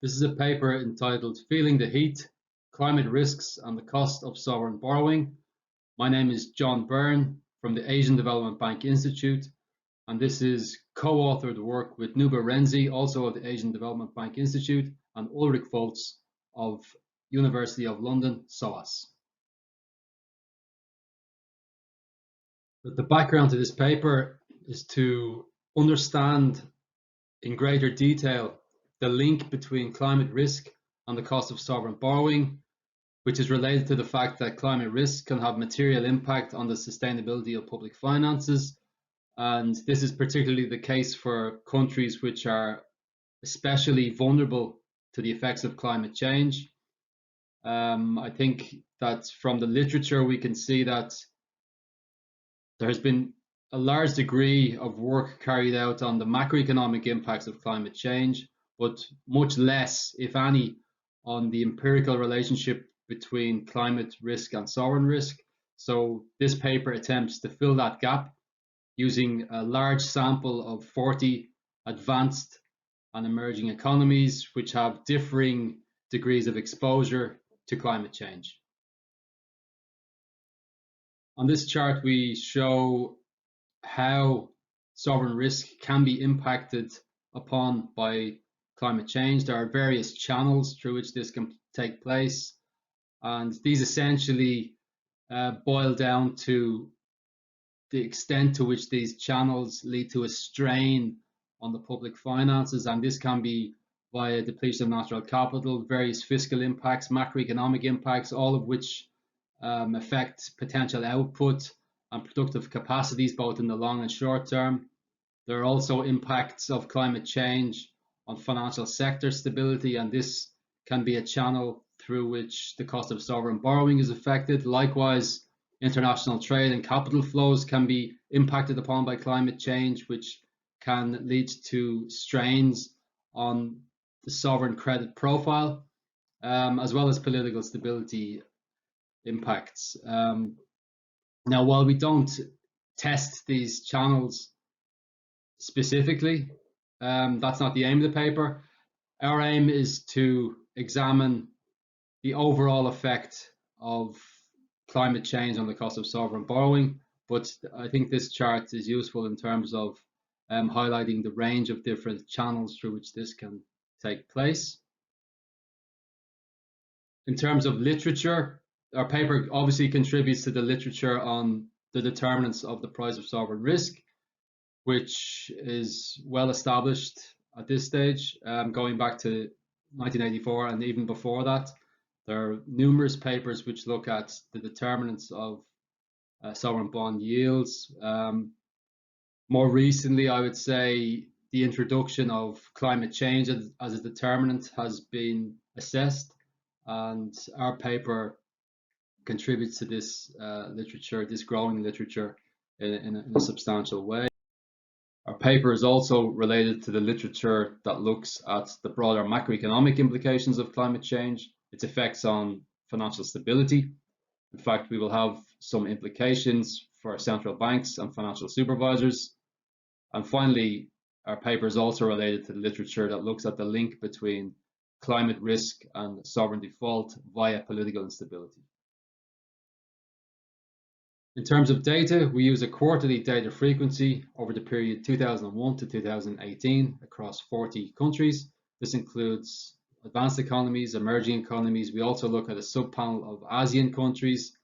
This is a paper entitled Feeling the Heat, Climate Risks and the Cost of Sovereign Borrowing. My name is John Beirne from the Asian Development Bank Institute, and this is co-authored work with Nuba Renzi, also of the Asian Development Bank Institute, and Ulrich Volz of University of London, SOAS. But the background to this paper is to understand in greater detail the link between climate risk and the cost of sovereign borrowing, which is related to the fact that climate risk can have material impact on the sustainability of public finances. And this is particularly the case for countries which are especially vulnerable to the effects of climate change. I think that from the literature, we can see that there has been a large degree of work carried out on the macroeconomic impacts of climate change, but much less, if any, on the empirical relationship between climate risk and sovereign risk. So this paper attempts to fill that gap using a large sample of 40 advanced and emerging economies which have differing degrees of exposure to climate change. On this chart, we show how sovereign risk can be impacted upon by climate change. There are various channels through which this can take place, and these essentially boil down to the extent to which these channels lead to a strain on the public finances, and this can be via depletion of natural capital, various fiscal impacts, macroeconomic impacts, all of which affect potential output and productive capacities both in the long and short term. There are also impacts of climate change on financial sector stability, and this can be a channel through which the cost of sovereign borrowing is affected. Likewise, international trade and capital flows can be impacted upon by climate change, which can lead to strains on the sovereign credit profile, as well as political stability impacts. Now, while we don't test these channels specifically, that's not the aim of the paper. Our aim is to examine the overall effect of climate change on the cost of sovereign borrowing, but I think this chart is useful in terms of highlighting the range of different channels through which this can take place. In terms of literature, our paper obviously contributes to the literature on the determinants of the price of sovereign risk, which is well established at this stage, going back to 1984 and even before that. There are numerous papers which look at the determinants of sovereign bond yields. More recently, I would say the introduction of climate change as a determinant has been assessed, and our paper contributes to this literature, this growing literature, in a substantial way. Our paper is also related to the literature that looks at the broader macroeconomic implications of climate change, its effects on financial stability. In fact, we will have some implications for central banks and financial supervisors. And finally, our paper is also related to the literature that looks at the link between climate risk and sovereign default via political instability. In terms of data, we use a quarterly data frequency over the period 2001 to 2018 across 40 countries. This includes advanced economies, emerging economies. We also look at a subpanel of ASEAN countries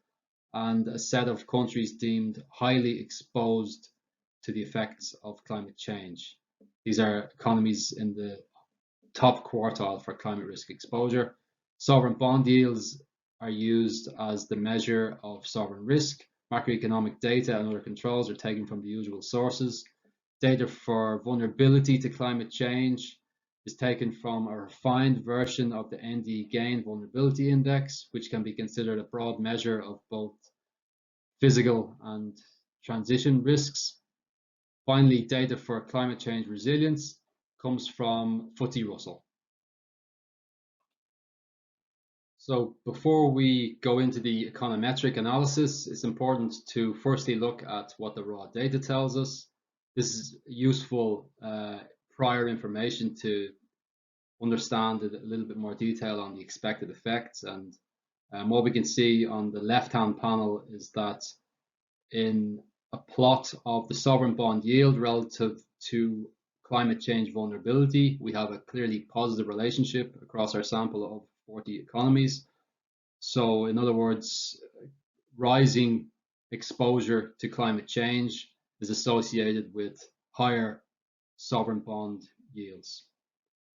and a set of countries deemed highly exposed to the effects of climate change. These are economies in the top quartile for climate risk exposure. Sovereign bond yields are used as the measure of sovereign risk. Macroeconomic data and other controls are taken from the usual sources. Data for vulnerability to climate change is taken from a refined version of the ND Gain Vulnerability Index, which can be considered a broad measure of both physical and transition risks. Finally, data for climate change resilience comes from FTSE Russell. So before we go into the econometric analysis, it's important to firstly look at what the raw data tells us. This is useful prior information to understand a little bit more detail on the expected effects. And what we can see on the left-hand panel is that in a plot of the sovereign bond yield relative to climate change vulnerability, we have a clearly positive relationship across our sample of 40 economies. So in other words, rising exposure to climate change is associated with higher sovereign bond yields.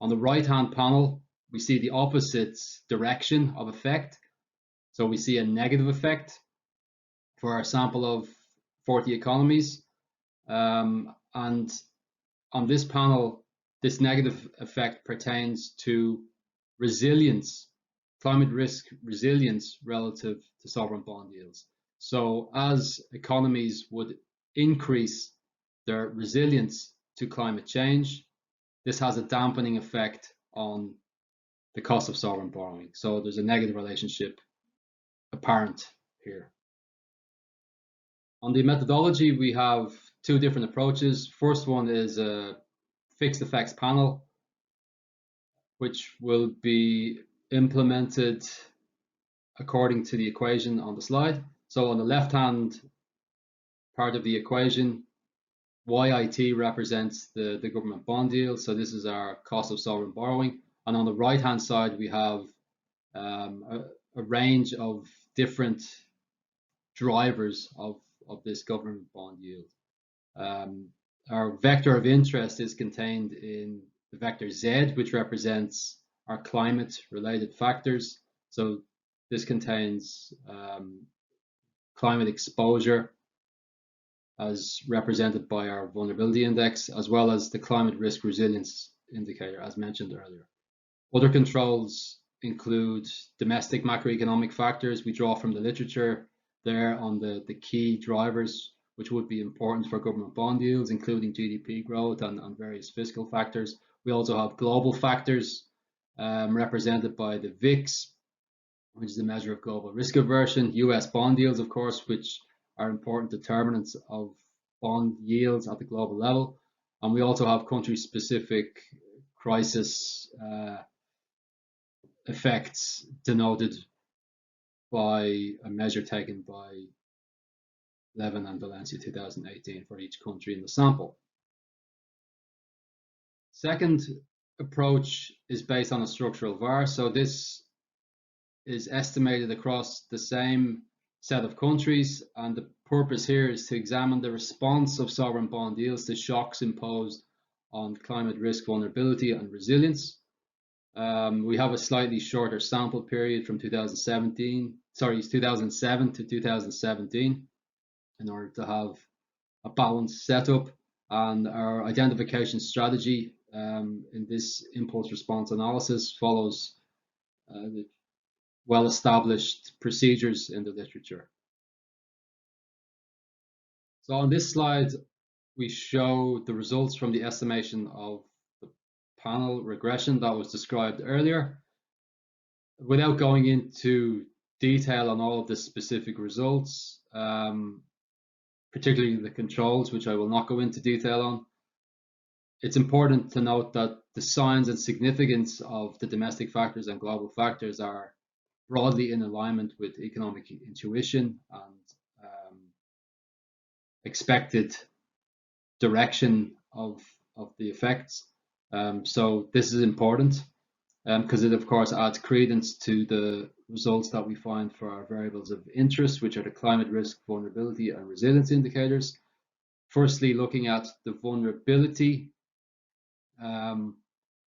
On the right-hand panel, we see the opposite direction of effect. So we see a negative effect for our sample of 40 economies. And on this panel, this negative effect pertains to resilience, climate risk resilience relative to sovereign bond yields. So as economies would increase their resilience to climate change, this has a dampening effect on the cost of sovereign borrowing. So there's a negative relationship apparent here. On the methodology, we have two different approaches. First one is a fixed effects panel, which will be implemented according to the equation on the slide. So on the left-hand part of the equation, YIT represents the government bond yield. So this is our cost of sovereign borrowing. And on the right-hand side, we have a range of different drivers of this government bond yield. Our vector of interest is contained in the vector Z, which represents our climate-related factors. So this contains climate exposure as represented by our vulnerability index, as well as the climate risk resilience indicator, as mentioned earlier. Other controls include domestic macroeconomic factors. We draw from the literature there on the key drivers which would be important for government bond yields, including GDP growth and various fiscal factors. We also have global factors represented by the VIX, which is a measure of global risk aversion, US bond yields, of course, which are important determinants of bond yields at the global level. And we also have country-specific crisis effects denoted by a measure taken by Levin and Valencia 2018 for each country in the sample. Second approach is based on a structural VAR. So this is estimated across the same set of countries, and the purpose here is to examine the response of sovereign bond yields to shocks imposed on climate risk vulnerability and resilience. We have a slightly shorter sample period from 2007 to 2017 in order to have a balanced setup, and our identification strategy in this impulse response analysis follows the well-established procedures in the literature. So on this slide, we show the results from the estimation of the panel regression that was described earlier. Without going into detail on all of the specific results, particularly the controls, which I will not go into detail on, it's important to note that the signs and significance of the domestic factors and global factors are broadly in alignment with economic intuition and expected direction of the effects. So this is important because it of course adds credence to the results that we find for our variables of interest, which are the climate risk, vulnerability and resilience indicators. Firstly, looking at the vulnerability,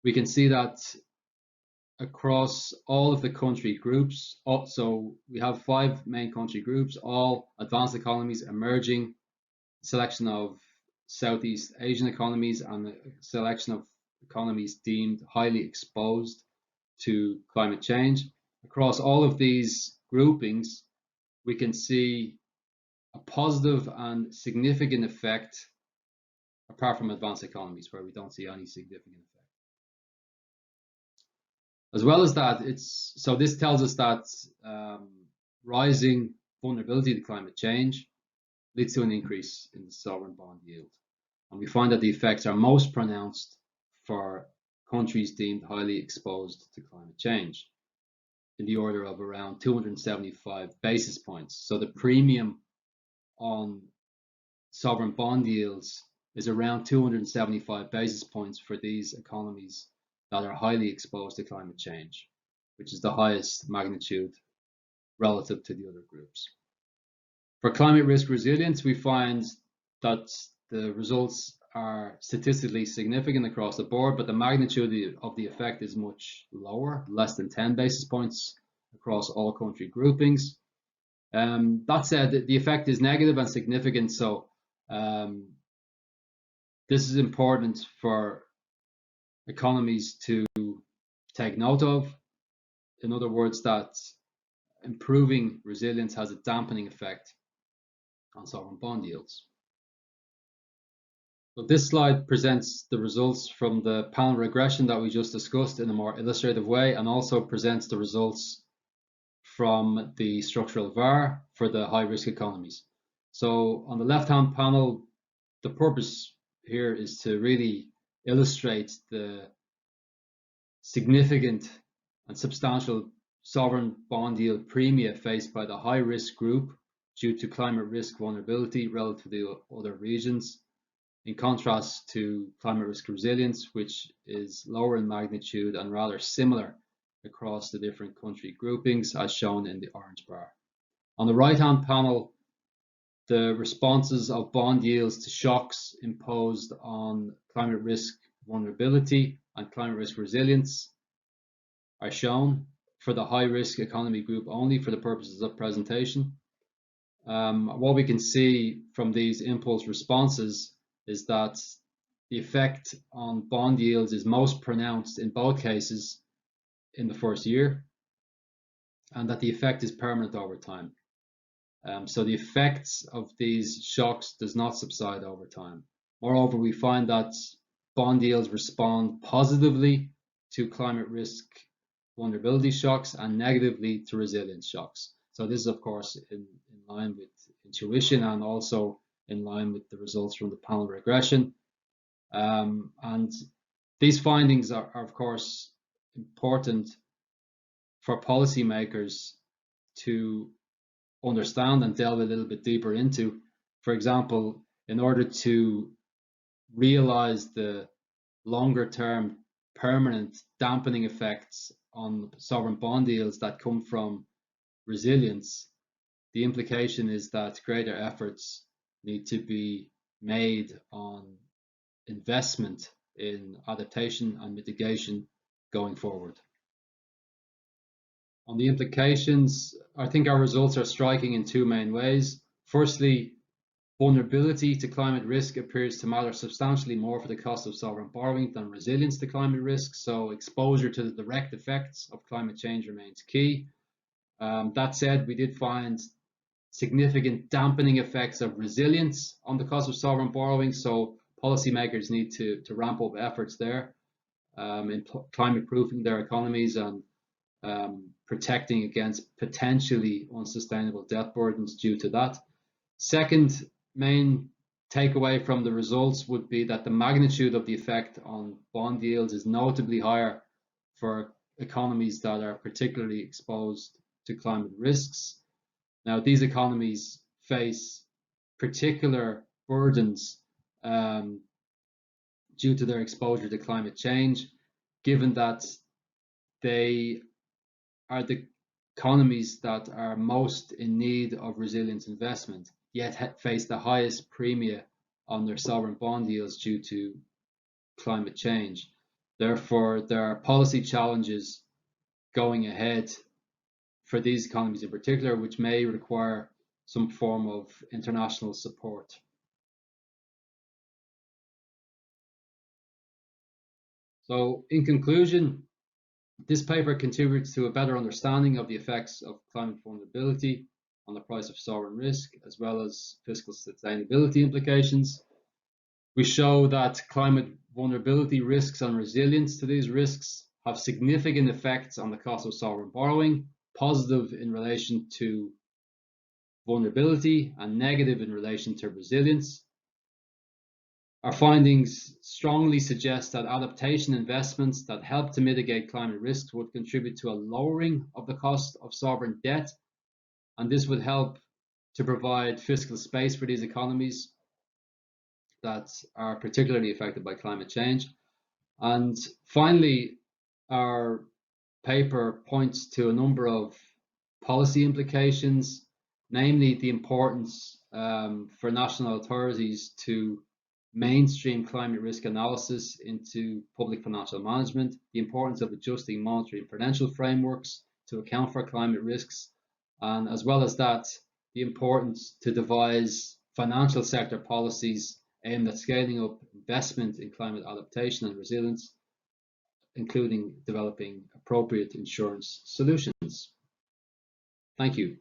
we can see that across all of the country groups, so we have 5 main country groups, all advanced economies, emerging, selection of Southeast Asian economies, and a selection of economies deemed highly exposed to climate change. Across all of these groupings, we can see a positive and significant effect, apart from advanced economies where we don't see any significant effect. As well as that, so this tells us that rising vulnerability to climate change leads to an increase in the sovereign bond yield. And we find that the effects are most pronounced for countries deemed highly exposed to climate change, in the order of around 275 basis points. So the premium on sovereign bond yields is around 275 basis points for these economies that are highly exposed to climate change, which is the highest magnitude relative to the other groups. For climate risk resilience, we find that the results are statistically significant across the board, but the magnitude of the effect is much lower, less than 10 basis points across all country groupings. That said, the effect is negative and significant, so this is important for economies to take note of. In other words, that improving resilience has a dampening effect on sovereign bond yields. So this slide presents the results from the panel regression that we just discussed in a more illustrative way, and also presents the results from the structural VAR for the high-risk economies. So on the left-hand panel, the purpose here is to really illustrate the significant and substantial sovereign bond yield premia faced by the high-risk group due to climate risk vulnerability relative to other regions, in contrast to climate risk resilience, which is lower in magnitude and rather similar across the different country groupings, as shown in the orange bar. On the right-hand panel, the responses of bond yields to shocks imposed on climate risk vulnerability and climate risk resilience are shown for the high-risk economy group only for the purposes of presentation. What we can see from these impulse responses is that the effect on bond yields is most pronounced in both cases in the first year, and that the effect is permanent over time. So the effects of these shocks does not subside over time. Moreover, we find that bond yields respond positively to climate risk vulnerability shocks and negatively to resilience shocks. So this is, of course, in line with intuition and also in line with the results from the panel regression. And these findings are, of course, important for policymakers to understand and delve a little bit deeper into. For example, in order to realize the longer term permanent dampening effects on sovereign bond yields that come from resilience, the implication is that greater efforts need to be made on investment in adaptation and mitigation going forward. On the implications, I think our results are striking in two main ways. Firstly, vulnerability to climate risk appears to matter substantially more for the cost of sovereign borrowing than resilience to climate risk, so exposure to the direct effects of climate change remains key. That said, we did find significant dampening effects of resilience on the cost of sovereign borrowing, so policymakers need to ramp up efforts there in climate proofing their economies and protecting against potentially unsustainable debt burdens due to that. Second main takeaway from the results would be that the magnitude of the effect on bond yields is notably higher for economies that are particularly exposed to climate risks. Now, these economies face particular burdens due to their exposure to climate change, given that they are the economies that are most in need of resilience investment, yet face the highest premia on their sovereign bond yields due to climate change. Therefore, there are policy challenges going ahead for these economies in particular, which may require some form of international support. So, in conclusion, this paper contributes to a better understanding of the effects of climate vulnerability on the price of sovereign risk, as well as fiscal sustainability implications. We show that climate vulnerability risks and resilience to these risks have significant effects on the cost of sovereign borrowing, positive in relation to vulnerability and negative in relation to resilience. Our findings strongly suggest that adaptation investments that help to mitigate climate risks would contribute to a lowering of the cost of sovereign debt, and this would help to provide fiscal space for these economies that are particularly affected by climate change. And finally, our paper points to a number of policy implications, namely the importance for national authorities to mainstream climate risk analysis into public financial management, the importance of adjusting monetary and prudential frameworks to account for climate risks, and as well as that, the importance to devise financial sector policies aimed at scaling up investment in climate adaptation and resilience, including developing appropriate insurance solutions. Thank you.